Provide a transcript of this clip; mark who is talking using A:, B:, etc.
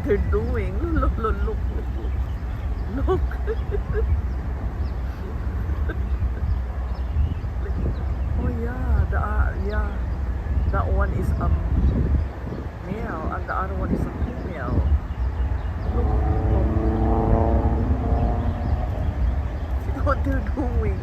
A: they're doing. Look, look, look, look, look. Look. Oh yeah, yeah. That one is male and the other one is a female. Look, look. See what they're doing.